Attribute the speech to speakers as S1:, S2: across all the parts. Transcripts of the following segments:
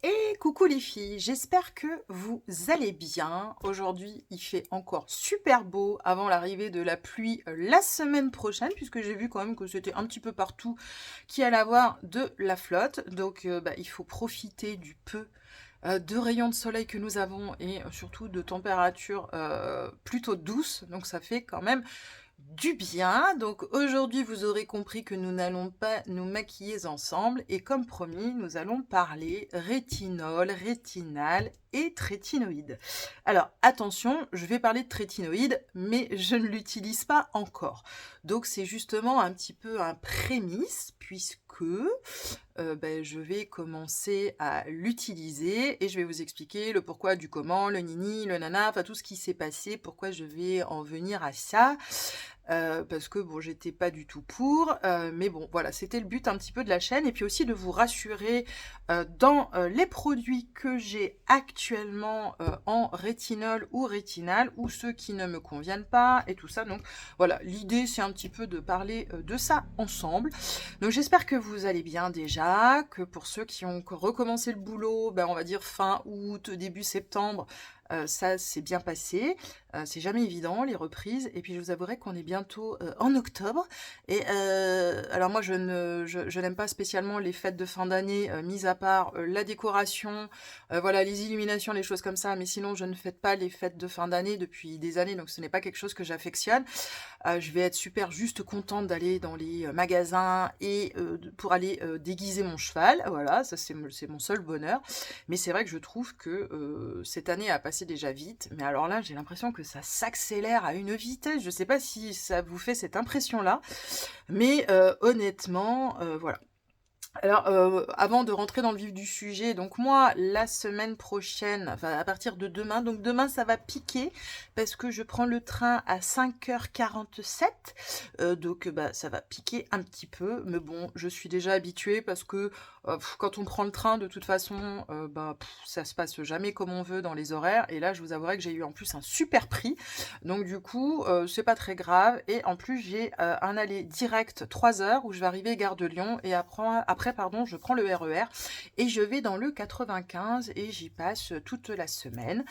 S1: Et coucou les filles, j'espère que vous allez bien. Aujourd'hui, il fait encore super beau avant l'arrivée de la pluie la semaine prochaine, puisque j'ai vu quand même que c'était un petit peu partout qu'il allait avoir de la flotte. Donc il faut profiter du peu de rayons de soleil que nous avons et surtout de températures plutôt douces. Donc ça fait quand même du bien. Donc aujourd'hui, vous aurez compris que nous n'allons pas nous maquiller ensemble et comme promis, nous allons parler rétinol, rétinal et trétinoïde. Alors attention, je vais parler de trétinoïde, mais je ne l'utilise pas encore. Donc c'est justement un petit peu un prémisse puisque je vais commencer à l'utiliser et je vais vous expliquer le pourquoi du comment, le nini, le nana, enfin tout ce qui s'est passé, pourquoi je vais en venir à ça. Parce que bon, j'étais pas du tout pour, mais bon, voilà, c'était le but un petit peu de la chaîne, et puis aussi de vous rassurer dans les produits que j'ai actuellement en rétinol ou rétinal, ou ceux qui ne me conviennent pas, et tout ça. Donc voilà, l'idée c'est un petit peu de parler de ça ensemble. Donc j'espère que vous allez bien déjà, que pour ceux qui ont recommencé le boulot, on va dire fin août, début septembre, ça s'est bien passé. C'est jamais évident les reprises, et puis je vous avouerai qu'on est bientôt en octobre, et alors moi je n'aime pas spécialement les fêtes de fin d'année, mis à part la décoration, voilà, les illuminations, les choses comme ça, mais sinon je ne fête pas les fêtes de fin d'année depuis des années, donc ce n'est pas quelque chose que j'affectionne. Je vais être super juste contente d'aller dans les magasins et pour aller déguiser mon cheval. Voilà, ça c'est mon seul bonheur. Mais c'est vrai que je trouve que cette année a passé déjà vite. Mais alors là, j'ai l'impression que ça s'accélère à une vitesse. Je sais pas si ça vous fait cette impression-là. Mais honnêtement, voilà. Alors, avant de rentrer dans le vif du sujet, donc moi, la semaine prochaine, enfin à partir de demain, donc demain ça va piquer parce que je prends le train à 5h47, donc ça va piquer un petit peu, mais bon, je suis déjà habituée parce que quand on prend le train, de toute façon, ça se passe jamais comme on veut dans les horaires, et là je vous avouerai que j'ai eu en plus un super prix, donc du coup, c'est pas très grave, et en plus j'ai un aller direct 3 heures où je vais arriver gare de Lyon, et après je prends le RER et je vais dans le 95 et j'y passe toute la semaine.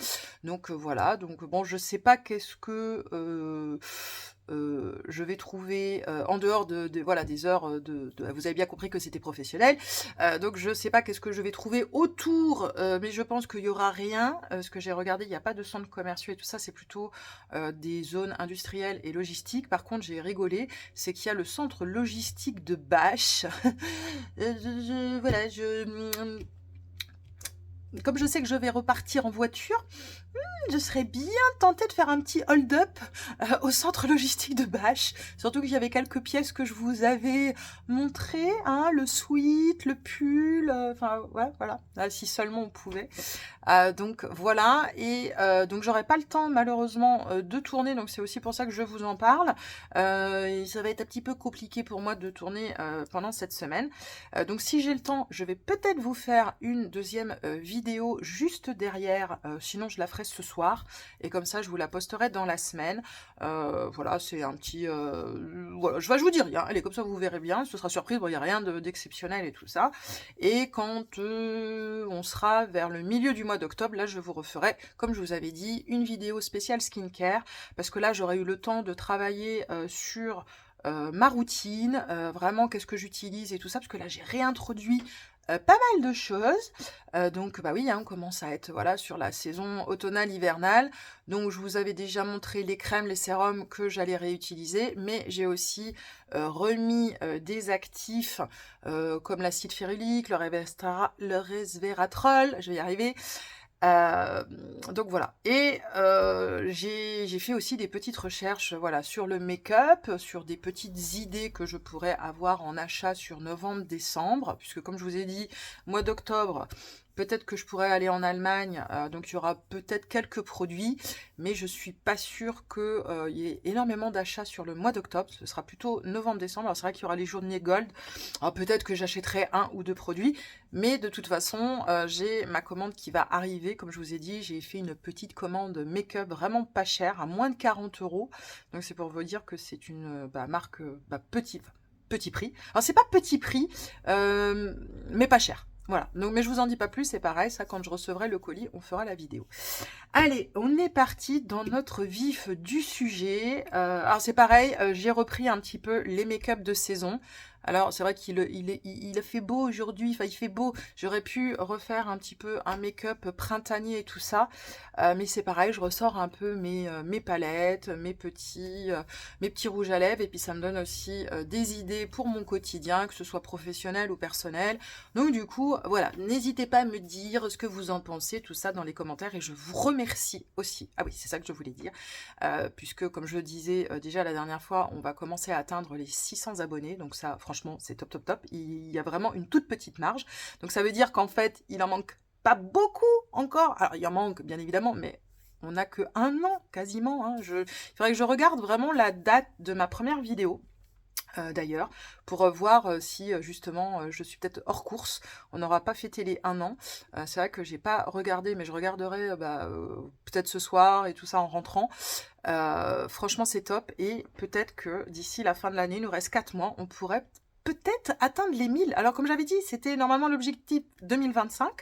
S1: Donc voilà, donc bon, je sais pas qu'est-ce que je vais trouver en dehors voilà, des heures vous avez bien compris que c'était professionnel, donc je sais pas qu'est-ce que je vais trouver autour, mais je pense qu'il y aura rien, ce que j'ai regardé, il n'y a pas de centres commerciaux et tout ça, c'est plutôt des zones industrielles et logistiques. Par contre, j'ai rigolé, c'est qu'il y a le centre logistique de Bâche. Voilà, comme je sais que je vais repartir en voiture, je serais bien tentée de faire un petit hold-up au centre logistique de Bâche. Surtout qu'il y avait quelques pièces que je vous avais montrées, hein, le sweat, le pull, enfin ouais, voilà. Ah, si seulement on pouvait. Donc voilà, et donc j'aurai pas le temps malheureusement de tourner, donc c'est aussi pour ça que je vous en parle. Et ça va être un petit peu compliqué pour moi de tourner pendant cette semaine. Donc si j'ai le temps, je vais peut-être vous faire une deuxième vidéo juste derrière, sinon je la ferai ce soir, et comme ça je vous la posterai dans la semaine. Voilà, c'est un petit... voilà, je vous dis rien, allez, comme ça vous verrez bien, ce sera surprise, bon, il n'y a rien d'exceptionnel et tout ça. Et quand on sera vers le milieu du mois d'octobre, là je vous referai, comme je vous avais dit, une vidéo spéciale skincare, parce que là j'aurai eu le temps de travailler sur ma routine, vraiment qu'est-ce que j'utilise et tout ça, parce que là j'ai réintroduit pas mal de choses. Donc bah oui, hein, on commence à être voilà sur la saison automnale hivernale. Donc je vous avais déjà montré les crèmes, les sérums que j'allais réutiliser, mais j'ai aussi remis des actifs comme l'acide férulique, le resveratrol, je vais y arriver. Euh, donc voilà. Et j'ai fait aussi des petites recherches, voilà, sur le make-up, sur des petites idées que je pourrais avoir en achat sur novembre-décembre, puisque comme je vous ai dit, mois d'octobre, peut-être que je pourrais aller en Allemagne, donc il y aura peut-être quelques produits, mais je suis pas sûre qu'il y ait énormément d'achats sur le mois d'octobre. Ce sera plutôt novembre-décembre. Alors c'est vrai qu'il y aura les journées gold. Alors peut-être que j'achèterai un ou deux produits, mais de toute façon, j'ai ma commande qui va arriver. Comme je vous ai dit, j'ai fait une petite commande make-up vraiment pas chère, à moins de 40 €. Donc c'est pour vous dire que c'est une marque petit prix. Alors c'est pas petit prix, mais pas cher. Voilà, donc, mais je vous en dis pas plus, c'est pareil, ça quand je recevrai le colis, on fera la vidéo. Allez, on est parti dans notre vif du sujet. Alors c'est pareil, j'ai repris un petit peu les make-up de saison. Alors c'est vrai il a fait beau aujourd'hui, enfin il fait beau, j'aurais pu refaire un petit peu un make-up printanier et tout ça, mais c'est pareil, je ressors un peu mes palettes, mes petits rouges à lèvres, et puis ça me donne aussi des idées pour mon quotidien, que ce soit professionnel ou personnel. Donc du coup, voilà, n'hésitez pas à me dire ce que vous en pensez, tout ça dans les commentaires, et je vous remercie aussi. Ah oui, c'est ça que je voulais dire, puisque comme je le disais déjà la dernière fois, on va commencer à atteindre les 600 abonnés, donc ça, franchement, c'est top, top, top. Il y a vraiment une toute petite marge, donc ça veut dire qu'en fait, il en manque pas beaucoup encore. Alors, il en manque, bien évidemment, mais on n'a que un an, quasiment, hein. Il faudrait que je regarde vraiment la date de ma première vidéo. D'ailleurs, pour voir si justement je suis peut-être hors course. On n'aura pas fêté les 1 an. C'est vrai que j'ai pas regardé, mais je regarderai peut-être ce soir et tout ça en rentrant. Franchement, c'est top. Et peut-être que d'ici la fin de l'année, il nous reste 4 mois, on pourrait peut-être atteindre les 1000. Alors comme j'avais dit, c'était normalement l'objectif 2025,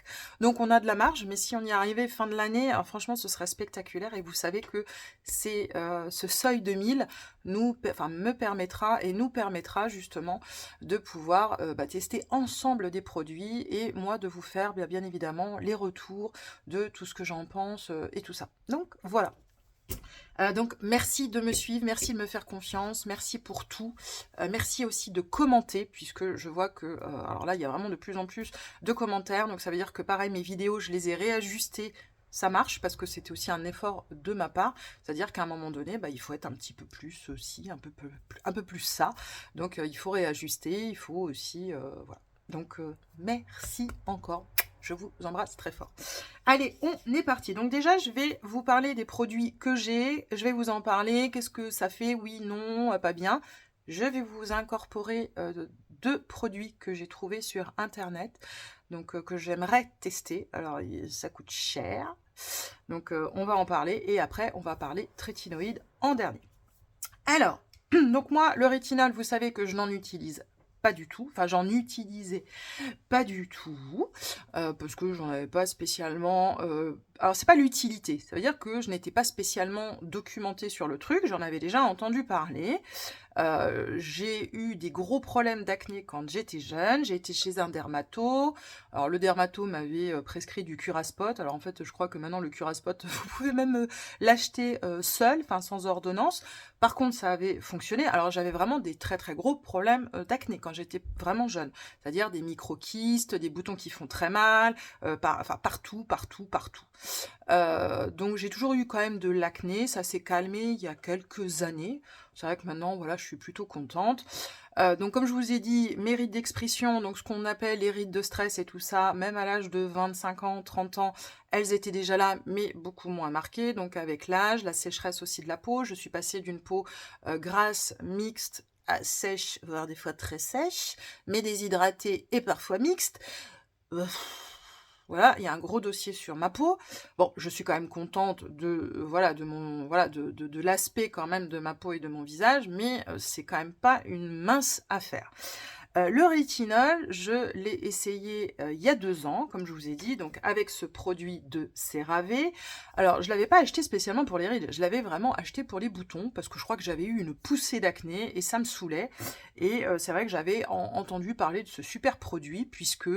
S1: donc on a de la marge, mais si on y arrivait fin de l'année, franchement ce serait spectaculaire. Et vous savez que c'est ce seuil de 1000 me permettra et nous permettra justement de pouvoir tester ensemble des produits, et moi de vous faire bien évidemment les retours de tout ce que j'en pense et tout ça. Donc voilà. Donc merci de me suivre, merci de me faire confiance, merci pour tout, merci aussi de commenter, puisque je vois que, alors là il y a vraiment de plus en plus de commentaires, donc ça veut dire que pareil, mes vidéos je les ai réajustées, ça marche, parce que c'était aussi un effort de ma part, c'est-à-dire qu'à un moment donné, il faut être un petit peu plus aussi, un peu plus ça, donc il faut réajuster, il faut aussi, voilà. Donc merci encore. Je vous embrasse très fort. Allez, on est parti. Donc déjà, je vais vous parler des produits que j'ai. Je vais vous en parler. Qu'est-ce que ça fait? Oui, non, pas bien. Je vais vous incorporer 2 produits que j'ai trouvés sur Internet, donc que j'aimerais tester. Alors, ça coûte cher. Donc, on va en parler. Et après, on va parler trétinoïdes en dernier. Alors, donc moi, le rétinol, vous savez que je n'en utilise pas du tout. Enfin, j'en utilisais pas du tout, parce que j'en avais pas spécialement... Alors, c'est pas l'utilité, ça veut dire que je n'étais pas spécialement documentée sur le truc, j'en avais déjà entendu parler. J'ai eu des gros problèmes d'acné quand j'étais jeune, j'ai été chez un dermato. Alors le dermato m'avait prescrit du Curaspot. Alors en fait, je crois que maintenant le Curaspot, vous pouvez même l'acheter seul, enfin sans ordonnance. Par contre, ça avait fonctionné. Alors j'avais vraiment des très très gros problèmes d'acné quand j'étais vraiment jeune. C'est-à-dire des micro-kystes, des boutons qui font très mal, partout. Donc j'ai toujours eu quand même de l'acné, ça s'est calmé il y a quelques années. C'est vrai que maintenant, voilà, je suis plutôt contente. Donc comme je vous ai dit, mes rides d'expression, donc ce qu'on appelle les rides de stress et tout ça, même à l'âge de 25 ans, 30 ans, elles étaient déjà là, mais beaucoup moins marquées. Donc avec l'âge, la sécheresse aussi de la peau, je suis passée d'une peau grasse, mixte, à sèche, voire des fois très sèche, mais déshydratée et parfois mixte. Voilà, il y a un gros dossier sur ma peau. Bon, je suis quand même contente de l'aspect quand même de ma peau et de mon visage, mais c'est quand même pas une mince affaire. Le rétinol, je l'ai essayé il y a 2 ans, comme je vous ai dit, donc avec ce produit de CeraVe. Alors, je ne l'avais pas acheté spécialement pour les rides, je l'avais vraiment acheté pour les boutons, parce que je crois que j'avais eu une poussée d'acné et ça me saoulait. Et c'est vrai que j'avais entendu parler de ce super produit, puisque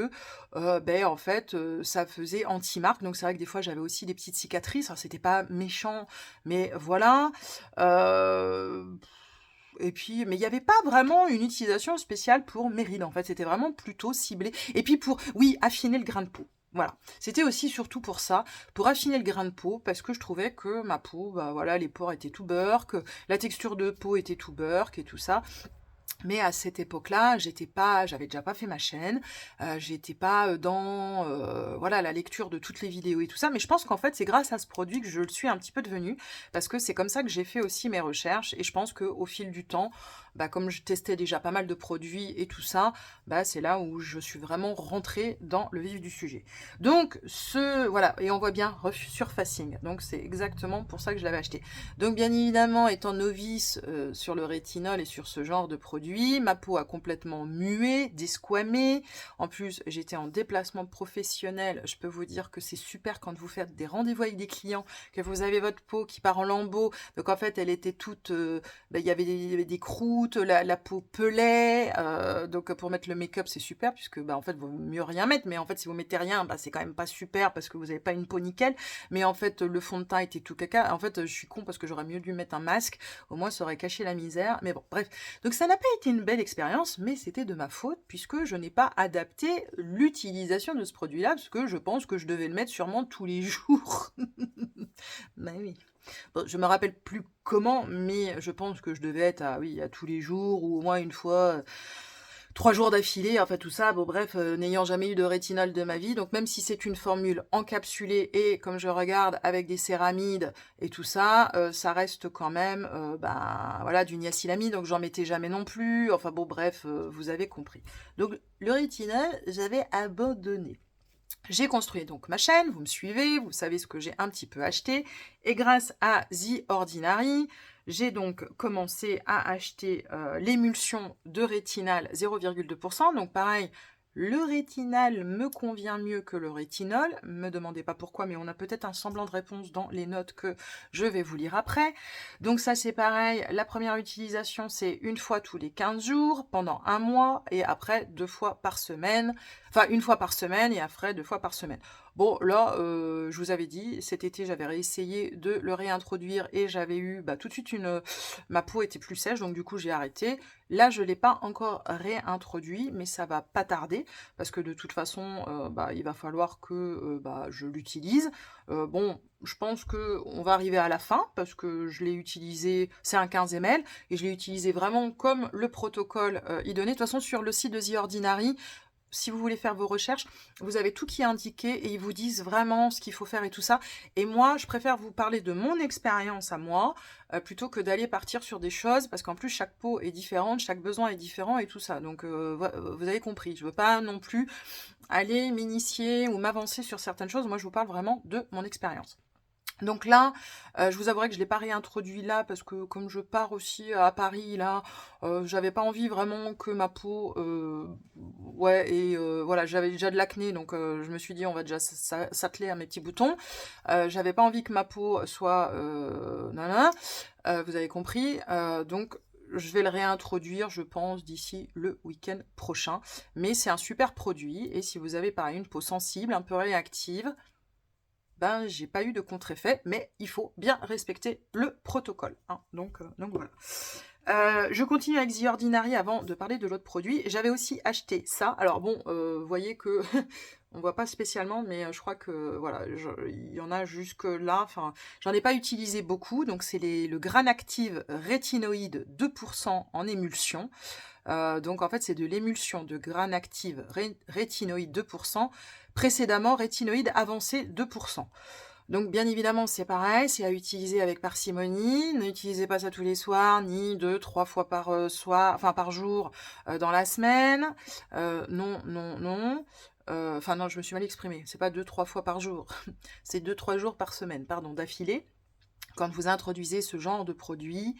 S1: en fait, ça faisait anti-marque. Donc c'est vrai que des fois, j'avais aussi des petites cicatrices. Alors, c'était pas méchant, mais voilà. Et puis, mais il n'y avait pas vraiment une utilisation spéciale pour mes rides, en fait. C'était vraiment plutôt ciblé. Et puis pour, oui, affiner le grain de peau. Voilà. C'était aussi surtout pour ça, pour affiner le grain de peau, parce que je trouvais que ma peau, les pores étaient tout beurre, que la texture de peau était tout beurre, et tout ça. Mais à cette époque-là, j'avais déjà pas fait ma chaîne, j'étais pas dans la lecture de toutes les vidéos et tout ça, mais je pense qu'en fait c'est grâce à ce produit que je le suis un petit peu devenue, parce que c'est comme ça que j'ai fait aussi mes recherches, et je pense qu'au fil du temps, comme je testais déjà pas mal de produits et tout ça, c'est là où je suis vraiment rentrée dans le vif du sujet. Donc voilà, et on voit bien surfacing, donc c'est exactement pour ça que je l'avais acheté. Donc bien évidemment, étant novice sur le rétinol et sur ce genre de produit, produit, ma peau a complètement mué, desquamé. En plus, j'étais en déplacement professionnel. Je peux vous dire que c'est super quand vous faites des rendez-vous avec des clients, que vous avez votre peau qui part en lambeaux. Donc en fait, elle était toute... il y avait des croûtes, la peau pelait. Donc pour mettre le make-up, c'est super, puisque en fait, il vaut mieux rien mettre. Mais en fait, si vous mettez rien, c'est quand même pas super, parce que vous n'avez pas une peau nickel. Mais en fait, le fond de teint était tout caca. En fait, je suis con, parce que j'aurais mieux dû mettre un masque. Au moins, ça aurait caché la misère. Mais bon, bref. Donc ça n'a pas été une belle expérience, mais c'était de ma faute, puisque je n'ai pas adapté l'utilisation de ce produit-là, parce que je pense que je devais le mettre sûrement tous les jours. Ben oui. Bon, je me rappelle plus comment, mais je pense que je devais être à tous les jours, ou au moins une fois, 3 jours d'affilée, enfin tout ça, bon bref, n'ayant jamais eu de rétinol de ma vie, donc même si c'est une formule encapsulée et, comme je regarde, avec des céramides et tout ça, ça reste quand même, voilà, du niacinamide, donc j'en mettais jamais non plus, enfin bon bref, vous avez compris. Donc le rétinol, j'avais abandonné. J'ai construit donc ma chaîne, vous me suivez, vous savez ce que j'ai un petit peu acheté, et grâce à The Ordinary, j'ai donc commencé à acheter l'émulsion de rétinal 0,2%, donc pareil, le rétinal me convient mieux que le rétinol, me demandez pas pourquoi, mais on a peut-être un semblant de réponse dans les notes que je vais vous lire après. Donc ça c'est pareil, la première utilisation c'est une fois tous les 15 jours, pendant un mois, et après 2 fois par semaine, enfin une fois par semaine et après 2 fois par semaine. Bon là, je vous avais dit, cet été j'avais réessayé de le réintroduire et j'avais eu tout de suite ma peau était plus sèche, donc du coup j'ai arrêté. Là je ne l'ai pas encore réintroduit, mais ça va pas tarder, parce que de toute façon il va falloir que je l'utilise. Bon, je pense qu'on va arriver à la fin, parce que je l'ai utilisé, c'est un 15 ml, et je l'ai utilisé vraiment comme le protocole y donnait. De toute façon sur le site de The Ordinary, si vous voulez faire vos recherches, vous avez tout qui est indiqué et ils vous disent vraiment ce qu'il faut faire et tout ça. Et moi, je préfère vous parler de mon expérience à moi, plutôt que d'aller partir sur des choses, parce qu'en plus, chaque peau est différente, chaque besoin est différent et tout ça. Donc, vous avez compris, je ne veux pas non plus aller m'initier ou m'avancer sur certaines choses. Moi, je vous parle vraiment de mon expérience. Donc là, je vous avouerai que je ne l'ai pas réintroduit là, parce que comme je pars aussi à Paris, là, j'avais pas envie vraiment que ma peau... voilà, j'avais déjà de l'acné, donc je me suis dit, on va déjà s'atteler à mes petits boutons. J'avais pas envie que ma peau soit... vous avez compris. Donc, je vais le réintroduire, je pense, d'ici le week-end prochain. Mais c'est un super produit, et si vous avez pareil une peau sensible, un peu réactive, j'ai pas eu de contre-effet, mais il faut bien respecter le protocole. Hein. Donc voilà. Je continue avec The Ordinary avant de parler de l'autre produit. J'avais aussi acheté ça. Alors bon, vous voyez que on voit pas spécialement, mais je crois que voilà, il y en a jusque là. Enfin, j'en ai pas utilisé beaucoup. Donc c'est le Granactive Rétinoïde 2% en émulsion. Donc en fait c'est de l'émulsion de Granactive Rétinoïde 2%, précédemment rétinoïde avancé 2%. Donc bien évidemment c'est pareil, c'est à utiliser avec parcimonie, n'utilisez pas ça tous les soirs, ni 2-3 fois par jour dans la semaine, non, non, je me suis mal exprimée, c'est pas 2-3 fois par jour, c'est 2-3 jours par semaine, pardon, d'affilée. Quand vous introduisez ce genre de produit,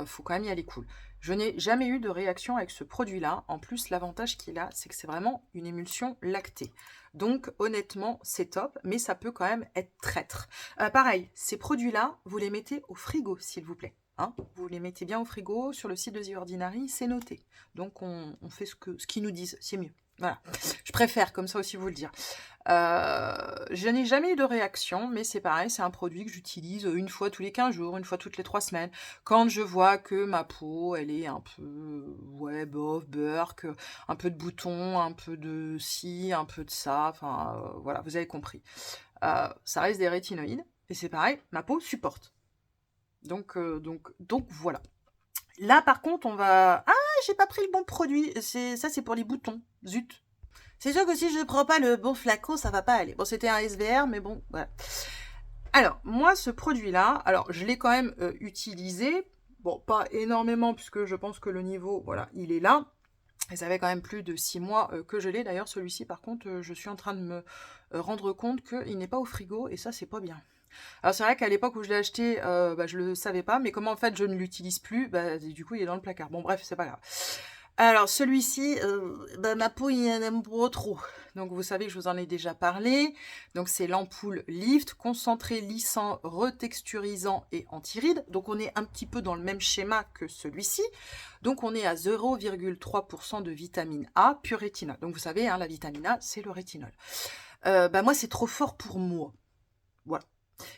S1: faut quand même y aller cool. Je n'ai jamais eu de réaction avec ce produit-là. En plus, l'avantage qu'il a, c'est que c'est vraiment une émulsion lactée. Donc, honnêtement, c'est top, mais ça peut quand même être traître. Pareil, ces produits-là, vous les mettez au frigo, s'il vous plaît. Hein, vous les mettez bien au frigo. Sur le site de The Ordinary, c'est noté. Donc, on fait ce qu'ils nous disent. C'est mieux. Voilà. Je préfère, comme ça aussi, vous le dire. Je n'ai jamais eu de réaction, mais c'est pareil, c'est un produit que j'utilise une fois tous les 15 jours, une fois toutes les 3 semaines, quand je vois que ma peau, elle est un peu, bof, burk, un peu de boutons, un peu de ci, un peu de ça, enfin, voilà, vous avez compris. Ça reste des rétinoïdes, et c'est pareil, ma peau supporte. Donc voilà. Là, par contre, on va... Ah, j'ai pas pris le bon produit, ça c'est pour les boutons, zut. C'est sûr que si je ne prends pas le bon flacon, ça va pas aller. Bon, c'était un SVR, mais bon, voilà. Alors, moi, ce produit-là, alors, je l'ai quand même utilisé. Bon, pas énormément, puisque je pense que le niveau, voilà, il est là. Et ça fait quand même plus de 6 mois que je l'ai. D'ailleurs, celui-ci, par contre, je suis en train de me rendre compte qu'il n'est pas au frigo, et ça, c'est pas bien. Alors c'est vrai qu'à l'époque où je l'ai acheté, je le savais pas, mais comment en fait je ne l'utilise plus, du coup il est dans le placard. Bon bref, c'est pas grave. Alors celui-ci, ma peau il en aime pas trop. Donc vous savez que je vous en ai déjà parlé. Donc c'est l'ampoule Lift, concentré, lissant, retexturisant et anti-rides. Donc on est un petit peu dans le même schéma que celui-ci. Donc on est à 0,3% de vitamine A, pur rétinol. Donc vous savez, hein, la vitamine A, c'est le rétinol. Moi c'est trop fort pour moi. Voilà.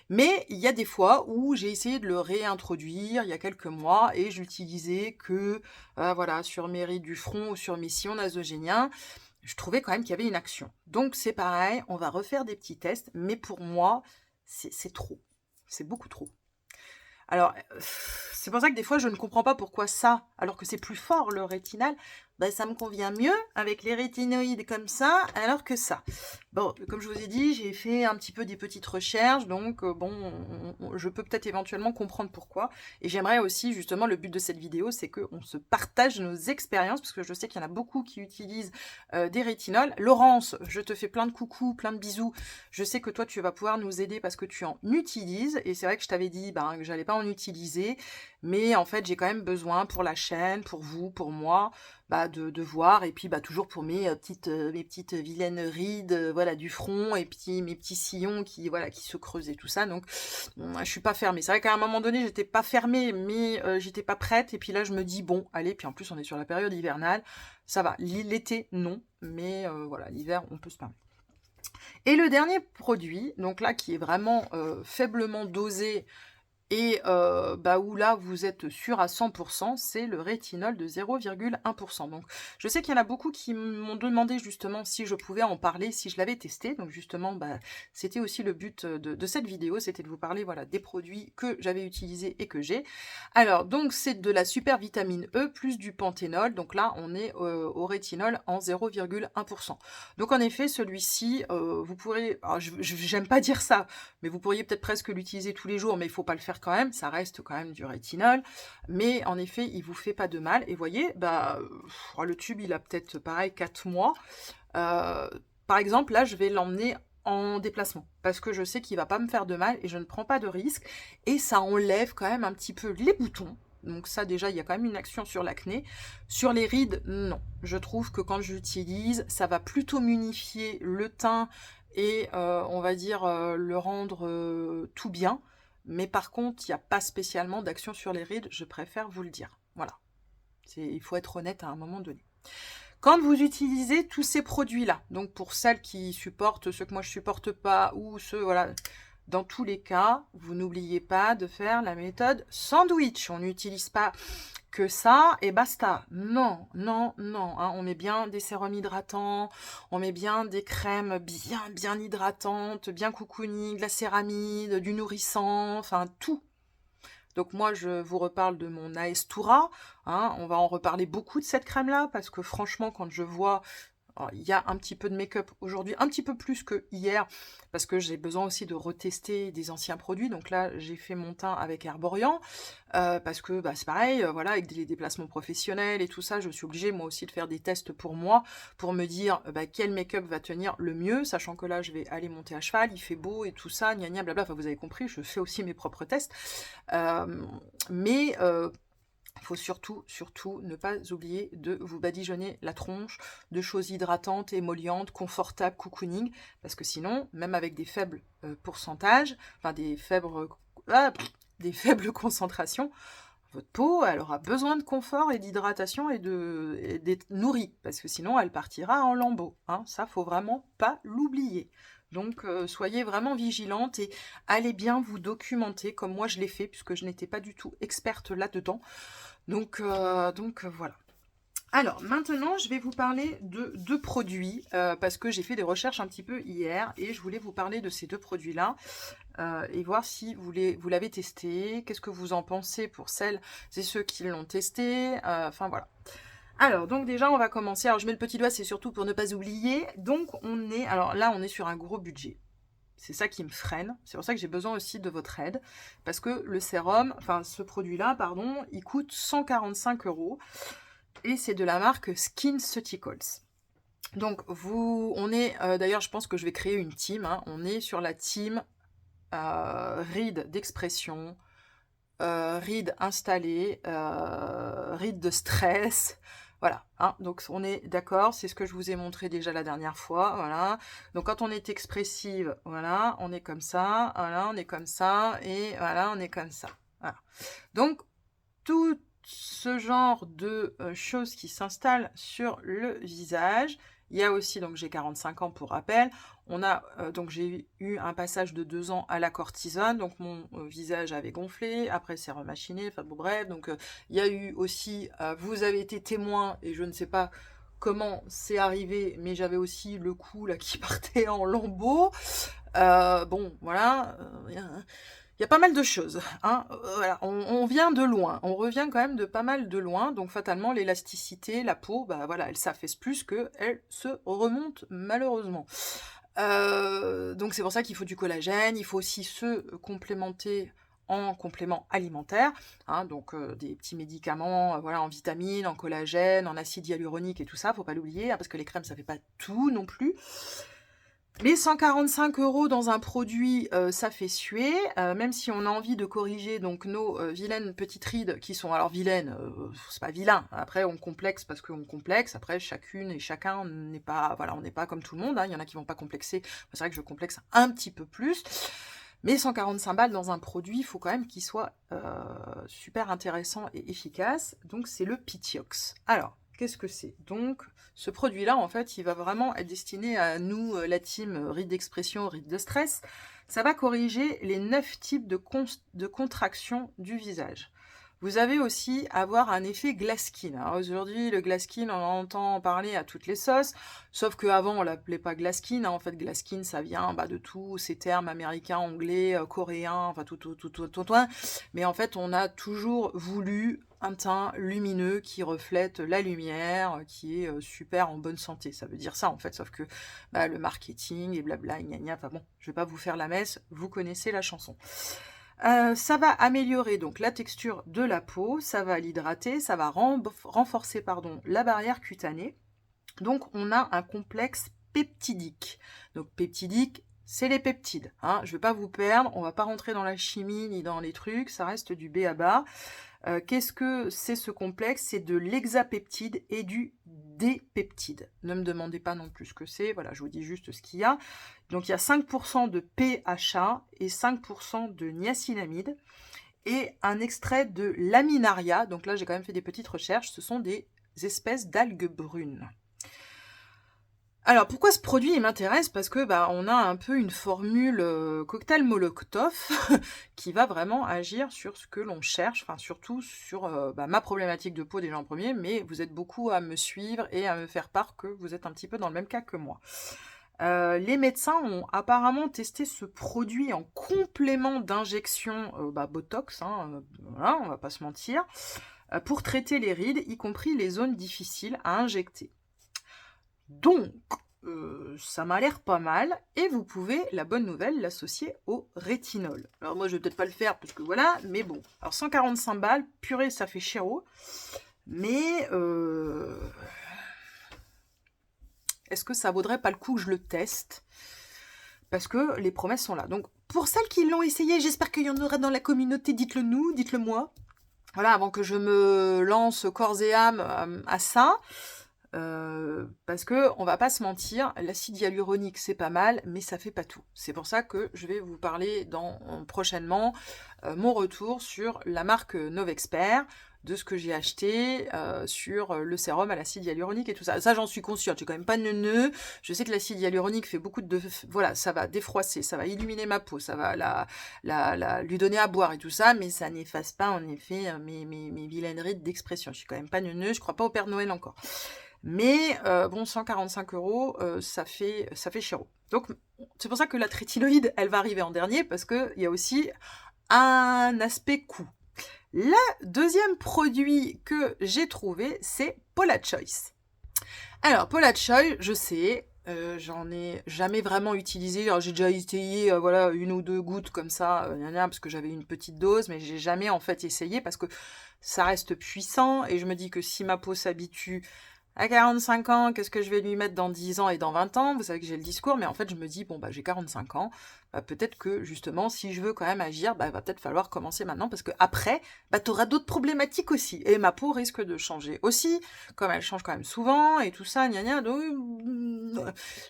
S1: Mais il y a des fois où j'ai essayé de le réintroduire il y a quelques mois et j'utilisais que voilà, sur mes rides du front ou sur mes sillons nasogéniens. Je trouvais quand même qu'il y avait une action. Donc c'est pareil, on va refaire des petits tests, mais pour moi, c'est trop. C'est beaucoup trop. Alors, c'est pour ça que des fois, je ne comprends pas pourquoi ça, alors que c'est plus fort le rétinal, ça me convient mieux avec les rétinoïdes comme ça, alors que ça. Bon, comme je vous ai dit, j'ai fait un petit peu des petites recherches, donc je peux peut-être éventuellement comprendre pourquoi. Et j'aimerais aussi, justement, le but de cette vidéo, c'est qu'on se partage nos expériences, parce que je sais qu'il y en a beaucoup qui utilisent des rétinols. Laurence, je te fais plein de coucous, plein de bisous. Je sais que toi, tu vas pouvoir nous aider parce que tu en utilises. Et c'est vrai que je t'avais dit que j'allais pas en utiliser, mais en fait, j'ai quand même besoin pour la chaîne, pour vous, pour moi, de voir, et puis toujours pour mes petites vilaines rides voilà, du front, et puis mes petits sillons qui se creusent et tout ça. Donc je suis pas fermée. C'est vrai qu'à un moment donné j'étais pas fermée, mais j'étais pas prête, et puis là je me dis bon allez, puis en plus on est sur la période hivernale, ça va. L'été non, mais voilà, l'hiver on peut se permettre. Et le dernier produit, donc là qui est vraiment faiblement dosé, et où là, vous êtes sûr à 100%, c'est le rétinol de 0,1%. Donc, je sais qu'il y en a beaucoup qui m'ont demandé justement si je pouvais en parler, si je l'avais testé. Donc, justement, c'était aussi le but de cette vidéo, c'était de vous parler des produits que j'avais utilisés et que j'ai. Alors, donc, c'est de la super vitamine E plus du panthénol. Donc là, on est au rétinol en 0,1%. Donc, en effet, celui-ci, vous pourrez... Alors, j'aime pas dire ça, mais vous pourriez peut-être presque l'utiliser tous les jours, mais il ne faut pas le faire quand même, ça reste quand même du rétinol, mais en effet, il vous fait pas de mal, et voyez, le tube, il a peut-être, pareil, 4 mois, par exemple, là, je vais l'emmener en déplacement, parce que je sais qu'il va pas me faire de mal, et je ne prends pas de risque, et ça enlève quand même un petit peu les boutons. Donc ça, déjà, il y a quand même une action sur l'acné. Sur les rides, non. Je trouve que quand j'utilise, ça va plutôt m'unifier le teint et on va dire le rendre tout bien. Mais par contre, il n'y a pas spécialement d'action sur les rides, je préfère vous le dire. Voilà. Il faut être honnête à un moment donné. Quand vous utilisez tous ces produits-là, donc pour celles qui supportent ceux que moi je supporte pas, ou ceux, voilà, dans tous les cas, vous n'oubliez pas de faire la méthode sandwich. On n'utilise pas que ça et basta. Non, non, non. Hein. On met bien des sérums hydratants, on met bien des crèmes bien hydratantes, bien cocooning, de la céramide, du nourrissant, enfin tout. Donc moi, je vous reparle de mon Aestura. Hein, on va en reparler beaucoup de cette crème-là, parce que franchement, quand je vois... Alors, il y a un petit peu de make-up aujourd'hui, un petit peu plus que hier, parce que j'ai besoin aussi de retester des anciens produits. Donc là, j'ai fait mon teint avec Herborian, parce que c'est pareil, voilà, avec des déplacements professionnels et tout ça, je suis obligée moi aussi de faire des tests pour moi, pour me dire quel make-up va tenir le mieux, sachant que là, je vais aller monter à cheval, il fait beau et tout ça, gna gna blabla, enfin vous avez compris, je fais aussi mes propres tests. Mais il faut surtout, surtout ne pas oublier de vous badigeonner la tronche de choses hydratantes, émollientes, confortables, cocooning, parce que sinon, même avec des faibles pourcentages, enfin des faibles concentrations, votre peau, elle aura besoin de confort et d'hydratation et d'être nourrie, parce que sinon, elle partira en lambeaux. Hein. Ça, faut vraiment pas l'oublier. Donc, soyez vraiment vigilante et allez bien vous documenter, comme moi je l'ai fait, puisque je n'étais pas du tout experte là-dedans. Donc voilà. Alors, maintenant, je vais vous parler de deux produits, parce que j'ai fait des recherches un petit peu hier, et je voulais vous parler de ces deux produits-là, et voir si vous l'avez testé, qu'est-ce que vous en pensez pour celles et ceux qui l'ont testé, enfin voilà. Alors, donc déjà, on va commencer. Alors, je mets le petit doigt, c'est surtout pour ne pas oublier. Donc, alors là, on est sur un gros budget. C'est ça qui me freine. C'est pour ça que j'ai besoin aussi de votre aide. Parce que le sérum, enfin ce produit-là, pardon, il coûte 145 €. Et c'est de la marque SkinCeuticals. Donc on est, d'ailleurs je pense que je vais créer une team. Hein, on est sur la team rides d'expression, rides installées, rides de stress. Voilà, hein, donc on est d'accord, c'est ce que je vous ai montré déjà la dernière fois, voilà. Donc quand on est expressive, voilà, on est comme ça, voilà, on est comme ça, et voilà, on est comme ça. Voilà. Donc, tout ce genre de choses qui s'installent sur le visage. Il y a aussi, donc j'ai 45 ans pour rappel, donc j'ai eu un passage de 2 ans à la cortisone, donc mon visage avait gonflé, après c'est remachiné, enfin bon bref, donc il y a eu aussi, vous avez été témoin, et je ne sais pas comment c'est arrivé, mais j'avais aussi le cou là qui partait en lambeaux. Bon, voilà, il y a pas mal de choses, hein. Voilà, on vient de loin, on revient quand même de pas mal de loin, donc fatalement l'élasticité, la peau, bah voilà, elle s'affaisse plus qu'elle se remonte malheureusement. Donc c'est pour ça qu'il faut du collagène, il faut aussi se complémenter en complément alimentaire, hein, donc des petits médicaments, voilà, en vitamines, en collagène, en acide hyaluronique et tout ça, faut pas l'oublier, hein, parce que les crèmes ça fait pas tout non plus. Les 145 € dans un produit, ça fait suer, même si on a envie de corriger donc nos vilaines petites rides qui sont alors vilaines, c'est pas vilain. Après on complexe parce qu'on complexe, après chacune et chacun n'est pas voilà, on n'est pas comme tout le monde, hein. Il y en a qui vont pas complexer. C'est vrai que je complexe un petit peu plus. Mais 145 balles dans un produit, il faut quand même qu'il soit super intéressant et efficace. Donc c'est le Pitiox. Alors, qu'est-ce que c'est? Donc, ce produit-là, en fait, il va vraiment être destiné à nous, la team rides d'expression, rides de stress. Ça va corriger les 9 types de contractions du visage. Vous avez aussi avoir un effet glass skin. Alors aujourd'hui, le glass skin, on en entend parler à toutes les sauces, sauf qu'avant, on l'appelait pas glass skin, hein. En fait, glass skin, ça vient de tous ces termes américains, anglais, coréens, enfin tout. Mais en fait, on a toujours voulu un teint lumineux qui reflète la lumière, qui est super en bonne santé. Ça veut dire ça, en fait, sauf que le marketing et blabla, gna gna, enfin bon, je vais pas vous faire la messe, vous connaissez la chanson. Ça va améliorer donc la texture de la peau, ça va l'hydrater, ça va renforcer la barrière cutanée. Donc on a un complexe peptidique. Donc peptidique, c'est les peptides, hein. Je ne vais pas vous perdre, on ne va pas rentrer dans la chimie ni dans les trucs, ça reste du B à bas. Qu'est-ce que c'est ce complexe? C'est de l'hexapeptide et du D-peptide. Ne me demandez pas non plus ce que c'est, voilà, je vous dis juste ce qu'il y a. Donc il y a 5% de PHA et 5% de niacinamide et un extrait de laminaria. Donc là, j'ai quand même fait des petites recherches, ce sont des espèces d'algues brunes. Alors pourquoi ce produit il m'intéresse? Parce que on a un peu une formule cocktail Molotov qui va vraiment agir sur ce que l'on cherche, enfin surtout sur ma problématique de peau déjà en premier, mais vous êtes beaucoup à me suivre et à me faire part que vous êtes un petit peu dans le même cas que moi. Les médecins ont apparemment testé ce produit en complément d'injection Botox, hein, voilà, on va pas se mentir, pour traiter les rides, y compris les zones difficiles à injecter. Donc, ça m'a l'air pas mal, et vous pouvez, la bonne nouvelle, l'associer au rétinol. Alors moi, je vais peut-être pas le faire, parce que voilà, mais bon. Alors 145 balles, purée, ça fait chéro, mais est-ce que ça vaudrait pas le coup que je le teste? Parce que les promesses sont là. Donc, pour celles qui l'ont essayé, j'espère qu'il y en aura dans la communauté, dites-le nous, dites-le moi. Voilà, avant que je me lance corps et âme à ça. Parce que on va pas se mentir, l'acide hyaluronique c'est pas mal, mais ça fait pas tout. C'est pour ça que je vais vous parler prochainement mon retour sur la marque Novexpert, de ce que j'ai acheté sur le sérum à l'acide hyaluronique et tout ça. Ça j'en suis consciente, j'ai quand même pas de neuneu. Je sais que l'acide hyaluronique fait beaucoup de... Voilà, ça va défroisser, ça va illuminer ma peau, ça va lui donner à boire et tout ça, mais ça n'efface pas en effet mes vilaines rides d'expression. Je suis quand même pas neuneu, je crois pas au Père Noël encore. Mais 145 €, ça fait chéro. Donc c'est pour ça que la trétinoïde, elle va arriver en dernier, parce qu'il y a aussi un aspect coût. Le deuxième produit que j'ai trouvé, c'est Paula Choice. Alors Paula Choice, je sais, j'en ai jamais vraiment utilisé. Alors j'ai déjà essayé voilà, 1 ou 2 gouttes comme ça, parce que j'avais une petite dose, mais j'ai jamais en fait essayé, parce que ça reste puissant, et je me dis que si ma peau s'habitue à 45 ans, qu'est-ce que je vais lui mettre dans 10 ans et dans 20 ans? Vous savez que j'ai le discours, mais en fait, je me dis, bon, bah, j'ai 45 ans, bah, peut-être que, justement, si je veux quand même agir, bah, il va peut-être falloir commencer maintenant, parce que après, bah, tu auras d'autres problématiques aussi, et ma peau risque de changer aussi, comme elle change quand même souvent, et tout ça, gna gna, donc,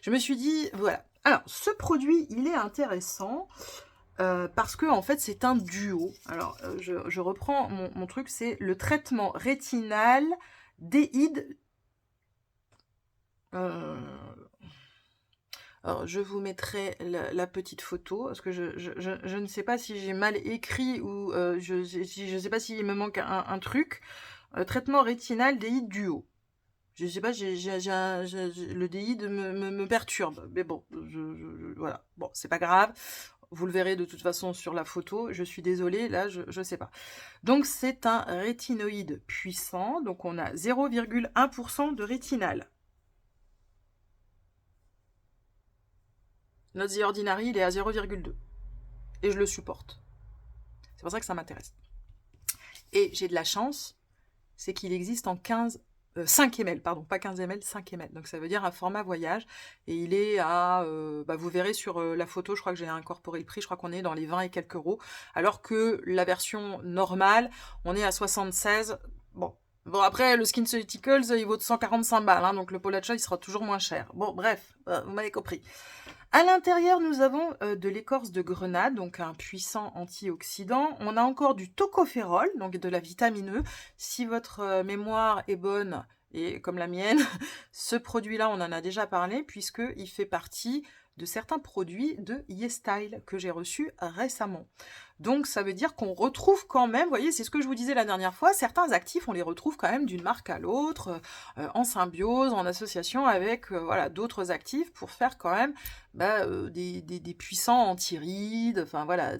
S1: je me suis dit, voilà. Alors, ce produit, il est intéressant, parce que en fait c'est un duo. Alors je reprends mon truc, c'est le traitement rétinal déhyd. Euh, alors je vous mettrai la petite photo parce que je ne sais pas si j'ai mal écrit ou je ne sais pas s'il me manque un truc. Traitement rétinal déhyd duo. Je sais pas, le déhyd me perturbe, mais bon, voilà, bon, c'est pas grave. Vous le verrez de toute façon sur la photo. Je suis désolée, là, je sais pas. Donc, c'est un rétinoïde puissant. Donc, on a 0,1% de rétinal. Notre The Ordinary, il est à 0,2. Et je le supporte. C'est pour ça que ça m'intéresse. Et j'ai de la chance, c'est qu'il existe en 5 ml, pardon, pas 15 ml, 5 ml. Donc ça veut dire un format voyage. Et il est à, bah vous verrez sur la photo, je crois que j'ai incorporé le prix, je crois qu'on est dans les 20 et quelques euros. Alors que la version normale, on est à 76. Bon après, le SkinCeuticals, il vaut 145 balles, hein, donc le Polacha, il sera toujours moins cher. Bon, bref, vous m'avez compris. À l'intérieur, nous avons de l'écorce de grenade, donc un puissant antioxydant. On a encore du tocophérol, donc de la vitamine E. Si votre mémoire est bonne, et comme la mienne, ce produit-là, on en a déjà parlé, puisqu'il fait partie de certains produits de YesStyle que j'ai reçus récemment. Donc ça veut dire qu'on retrouve quand même, vous voyez, c'est ce que je vous disais la dernière fois, certains actifs, on les retrouve quand même d'une marque à l'autre, en symbiose, en association avec voilà, d'autres actifs pour faire quand même des puissants anti-rides, enfin voilà,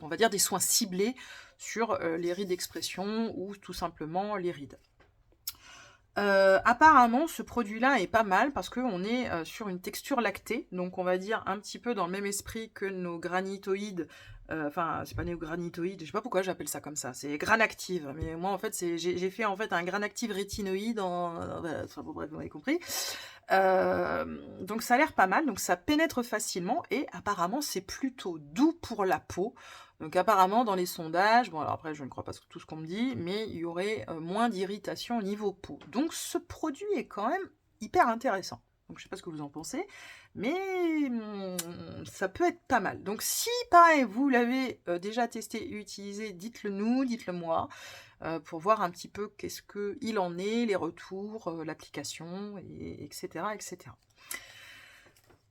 S1: on va dire des soins ciblés sur les rides d'expression ou tout simplement les rides. Apparemment, ce produit-là est pas mal parce qu'on est sur une texture lactée, donc on va dire un petit peu dans le même esprit que nos granitoïdes. Enfin, c'est pas néogranitoïdes, je sais pas pourquoi j'appelle ça comme ça, c'est Granactive. Mais moi, en fait, j'ai fait en fait un Granactive rétinoïde enfin, bon, bref, vous m'avez compris. Donc ça a l'air pas mal, donc ça pénètre facilement et apparemment c'est plutôt doux pour la peau. Donc apparemment dans les sondages, bon alors après je ne crois pas tout ce qu'on me dit, mais il y aurait moins d'irritation au niveau peau. Donc ce produit est quand même hyper intéressant. Donc je sais pas ce que vous en pensez, mais ça peut être pas mal. Donc si pareil vous l'avez déjà testé et utilisé, dites-le nous, dites-le moi, pour voir un petit peu qu'est-ce qu'il en est, les retours, l'application, etc., etc.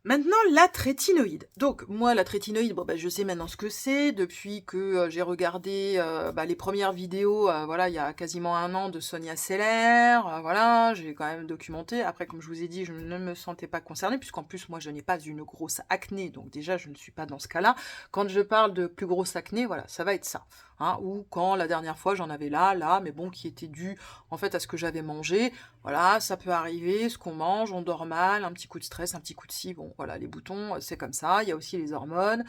S1: Maintenant, la trétinoïde. Donc, moi, la trétinoïde, bon, bah, je sais maintenant ce que c'est, depuis que j'ai regardé les premières vidéos, voilà, il y a quasiment un an de Sonia Seller, voilà, j'ai quand même documenté. Après, comme je vous ai dit, je ne me sentais pas concernée, puisqu'en plus, moi, je n'ai pas une grosse acné, donc déjà, je ne suis pas dans ce cas-là. Quand je parle de plus grosse acné, voilà, ça va être ça. Hein, ou quand la dernière fois, j'en avais là, mais bon, qui était dû, en fait, à ce que j'avais mangé. Voilà, ça peut arriver, ce qu'on mange, on dort mal, un petit coup de stress, un petit coup de ci, bon, voilà, les boutons, c'est comme ça, il y a aussi les hormones,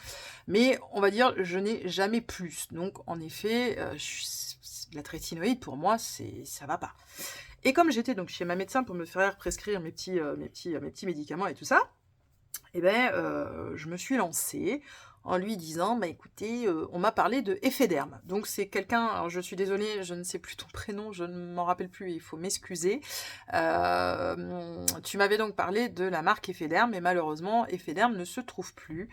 S1: mais on va dire, je n'ai jamais plus, donc en effet, la trétinoïde, pour moi, ça va pas. Et comme j'étais donc chez ma médecin pour me faire prescrire mes petits médicaments et tout ça, eh ben, je me suis lancée en lui disant, bah écoutez, on m'a parlé de Effederm. Donc c'est quelqu'un, alors je suis désolée, je ne sais plus ton prénom, je ne m'en rappelle plus, il faut m'excuser. Tu m'avais donc parlé de la marque Effederm, mais malheureusement, Effederm ne se trouve plus.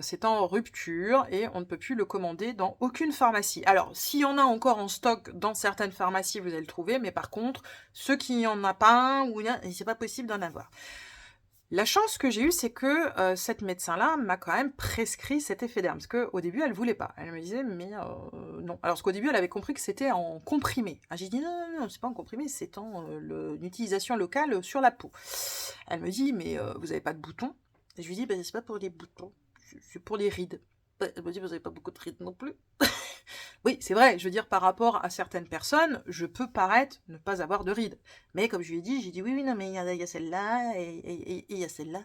S1: C'est en rupture et on ne peut plus le commander dans aucune pharmacie. Alors, s'il y en a encore en stock dans certaines pharmacies, vous allez le trouver, mais par contre, ceux qui n'y en a pas, c'est pas possible d'en avoir. La chance que j'ai eue, c'est que cette médecin-là m'a quand même prescrit cet Effederm, parce qu'au début, elle voulait pas. Elle me disait, mais non. Alors, parce qu'au début, elle avait compris que c'était en comprimé. Ah, j'ai dit, non, c'est pas en comprimé, c'est en utilisation locale sur la peau. Elle me dit, mais vous avez pas de boutons? Et je lui dis, c'est pas pour les boutons, c'est pour les rides. Elle me dit, vous avez pas beaucoup de rides non plus. Oui, c'est vrai, je veux dire, par rapport à certaines personnes, je peux paraître ne pas avoir de rides. Mais comme je lui ai dit, j'ai dit, oui, non, mais il y a celle-là, et il y a celle-là.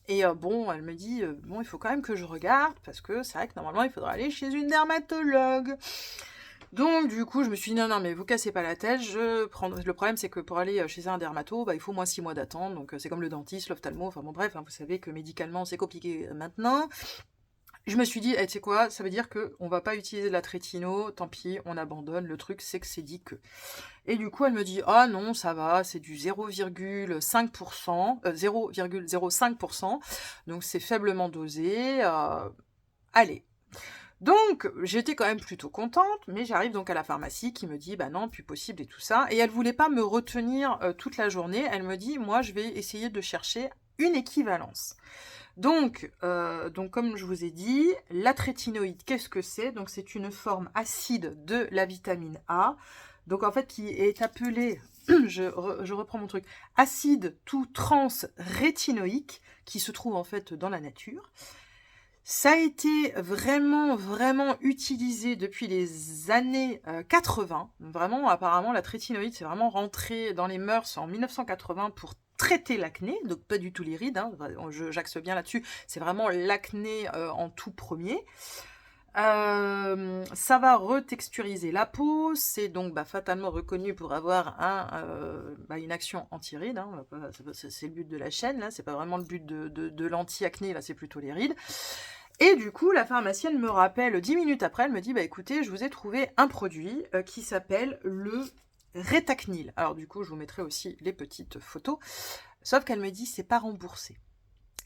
S1: Et bon, elle me dit, il faut quand même que je regarde, parce que c'est vrai que normalement, il faudra aller chez une dermatologue. Donc du coup, je me suis dit: «Non, non, mais vous cassez pas la tête, je prends». Le problème, c'est que pour aller chez un dermato, bah, il faut au moins 6 mois d'attente, donc c'est comme le dentiste, l'ophtalmo, enfin bon bref, hein, vous savez que médicalement, c'est compliqué maintenant. Je me suis dit: «Eh, tu sais quoi? Ça veut dire qu'on va pas utiliser de la trétino, tant pis, on abandonne, le truc, c'est que c'est dit que». Et du coup, elle me dit: «Ah non, ça va, c'est du 0,5%, 0,05%, donc c'est faiblement dosé, allez». Donc, j'étais quand même plutôt contente, mais j'arrive donc à la pharmacie qui me dit: «Bah non, plus possible» et tout ça. Et elle voulait pas me retenir toute la journée. Elle me dit: «Moi, je vais essayer de chercher une équivalence». Donc comme je vous ai dit, la trétinoïde, qu'est-ce que c'est? Donc, c'est une forme acide de la vitamine A, donc en fait, qui est appelée, je reprends mon truc, acide tout trans-rétinoïque, qui se trouve en fait dans la nature. Ça a été vraiment, vraiment utilisé depuis les années 80. Vraiment, apparemment, la trétinoïde, c'est vraiment rentré dans les mœurs en 1980 pour traiter l'acné, donc pas du tout les rides, hein, j'axe bien là-dessus, c'est vraiment l'acné en tout premier. Ça va retexturiser la peau, c'est donc fatalement reconnu pour avoir une action anti-rides, hein, c'est le but de la chaîne, là, c'est pas vraiment le but de l'anti-acné, là c'est plutôt les rides. Et du coup, la pharmacienne me rappelle 10 minutes après, elle me dit: «Bah écoutez, je vous ai trouvé un produit qui s'appelle le Rétacnil». Alors du coup, je vous mettrai aussi les petites photos, sauf qu'elle me dit: «C'est pas remboursé».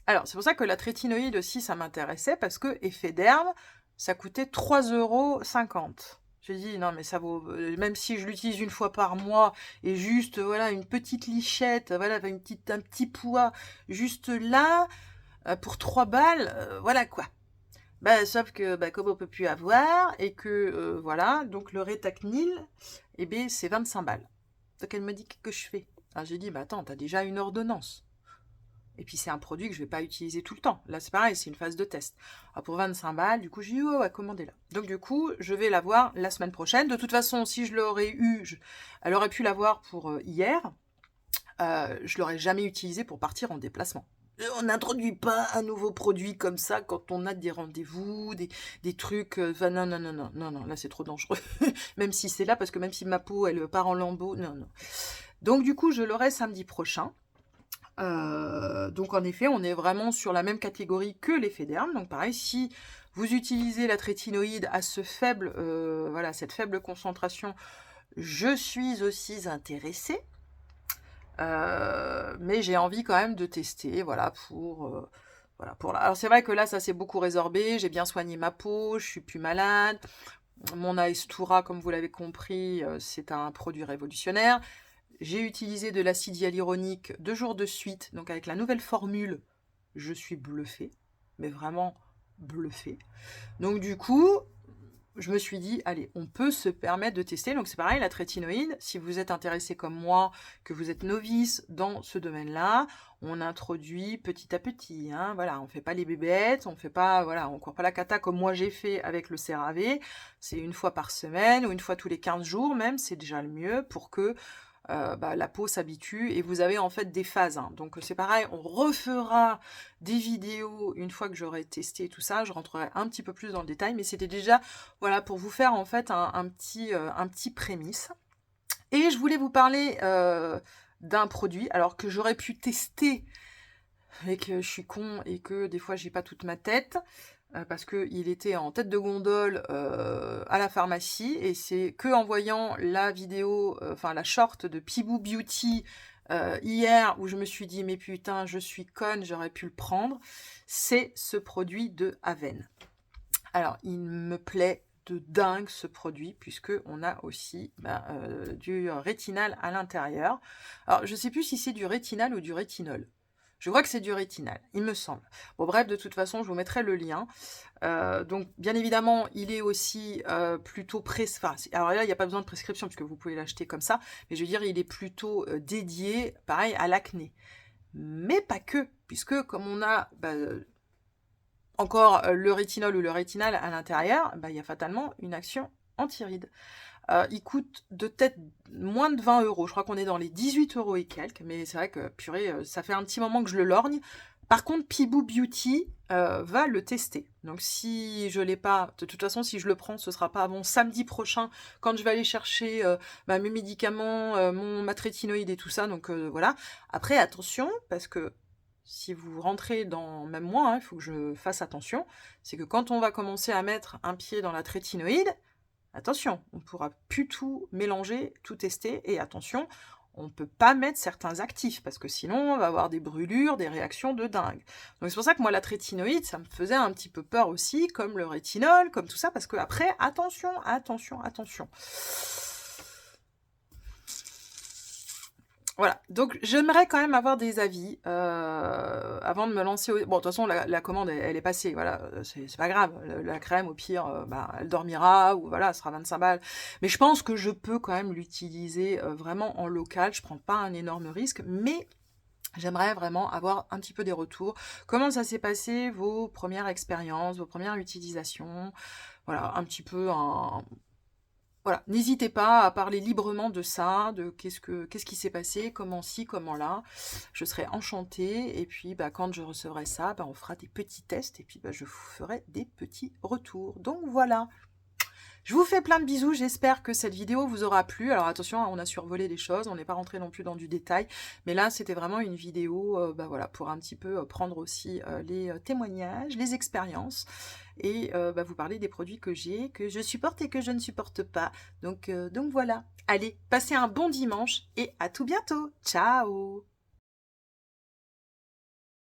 S1: Alors, c'est pour ça que la trétinoïde aussi, ça m'intéressait, parce que effet derme, ça coûtait 3,50 €. J'ai dit: «Non, mais ça vaut, même si je l'utilise une fois par mois, et juste, voilà, une petite lichette, voilà, un petit poids, juste là, pour 3 balles, voilà quoi». Sauf que, comme on peut plus avoir, et que, voilà, donc le Rétacnil, eh bien, c'est 25 balles. Donc elle me dit: «Qu'est-ce que je fais?» Alors j'ai dit: «Bah attends, t'as déjà une ordonnance. Et puis c'est un produit que je vais pas utiliser tout le temps. Là, c'est pareil, c'est une phase de test». Alors pour 25 balles, du coup, j'ai dit: «Oh, ouais, commandez-la». Donc du coup, je vais la voir la semaine prochaine. De toute façon, si je l'aurais eu, elle aurait pu l'avoir pour hier. Je l'aurais jamais utilisé pour partir en déplacement. On n'introduit pas un nouveau produit comme ça quand on a des rendez-vous, des trucs. Non, non, non, non, non, non, là c'est trop dangereux. Même si c'est là, parce que même si ma peau elle part en lambeaux, non, non. Donc du coup, je l'aurai samedi prochain. Donc en effet, on est vraiment sur la même catégorie que l'effet derme. Donc pareil, si vous utilisez la trétinoïde à cette faible concentration, je suis aussi intéressée. Mais j'ai envie quand même de tester, voilà, alors c'est vrai que là, ça s'est beaucoup résorbé, j'ai bien soigné ma peau, je suis plus malade. Mon Aestura, comme vous l'avez compris, c'est un produit révolutionnaire. J'ai utilisé de l'acide hyaluronique 2 jours de suite, donc avec la nouvelle formule, je suis bluffée, mais vraiment bluffée. Donc du coup, je me suis dit: allez, on peut se permettre de tester. Donc c'est pareil, la trétinoïde, si vous êtes intéressé comme moi, que vous êtes novice dans ce domaine-là, on introduit petit à petit, hein, voilà, on fait pas les bébêtes, on fait pas, voilà, on court pas la cata comme moi j'ai fait avec le CeraVe. C'est une fois par semaine ou une fois tous les 15 jours même, c'est déjà le mieux pour que la peau s'habitue, et vous avez en fait des phases, hein. Donc c'est pareil, on refera des vidéos une fois que j'aurai testé tout ça, je rentrerai un petit peu plus dans le détail, mais c'était déjà, voilà, pour vous faire en fait un petit prémisse. Et je voulais vous parler d'un produit, alors que j'aurais pu tester, et que je suis con et que des fois j'ai pas toute ma tête, parce qu'il était en tête de gondole à la pharmacie, et c'est que en voyant la vidéo, la short de Pibou Beauty hier, où je me suis dit: mais putain, je suis conne, j'aurais pu le prendre. C'est ce produit de Aven. Alors, il me plaît de dingue ce produit, puisque on a aussi du rétinal à l'intérieur. Alors, je sais plus si c'est du rétinal ou du rétinol. Je crois que c'est du rétinal, il me semble. Bon bref, de toute façon, je vous mettrai le lien. Donc bien évidemment, il est aussi plutôt alors là, il n'y a pas besoin de prescription, puisque vous pouvez l'acheter comme ça, mais je veux dire, il est plutôt dédié, pareil, à l'acné. Mais pas que, puisque comme on a encore le rétinol ou le rétinal à l'intérieur, il y a fatalement une action anti-rides. Il coûte de tête moins de 20 €. Je crois qu'on est dans les 18 € et quelques, mais c'est vrai que, purée, ça fait un petit moment que je le lorgne, Par contre, Pibou Beauty va le tester. Donc si je l'ai pas, de toute façon, si je le prends, ce sera pas avant samedi prochain, quand je vais aller chercher mes médicaments, ma trétinoïde et tout ça. Donc voilà. Après, attention, parce que si vous rentrez dans, même moi, il faut que je fasse attention, c'est que quand on va commencer à mettre un pied dans la trétinoïde, attention, on ne pourra plus tout mélanger, tout tester, et attention, on ne peut pas mettre certains actifs, parce que sinon on va avoir des brûlures, des réactions de dingue. Donc c'est pour ça que moi la trétinoïde, ça me faisait un petit peu peur aussi, comme le rétinol, comme tout ça, parce que après, attention, attention, attention. Voilà, donc j'aimerais quand même avoir des avis avant de me lancer. Bon, de toute façon, la commande, elle est passée, voilà, c'est pas grave. La crème, au pire, elle dormira, ou voilà, elle sera 25 balles. Mais je pense que je peux quand même l'utiliser vraiment en local. Je prends pas un énorme risque, mais j'aimerais vraiment avoir un petit peu des retours. Comment ça s'est passé, vos premières expériences, vos premières utilisations? Voilà, un petit peu un... Voilà, n'hésitez pas à parler librement de ça, de qu'est-ce qui s'est passé, comment ci, comment là. Je serai enchantée. Et puis, quand je recevrai ça, on fera des petits tests et puis je vous ferai des petits retours. Donc voilà. Je vous fais plein de bisous, j'espère que cette vidéo vous aura plu. Alors attention, on a survolé les choses, on n'est pas rentré non plus dans du détail, mais là c'était vraiment une vidéo voilà, pour un petit peu prendre aussi les témoignages, les expériences, et vous parler des produits que j'ai, que je supporte et que je ne supporte pas. Donc voilà, allez, passez un bon dimanche et à tout bientôt. Ciao!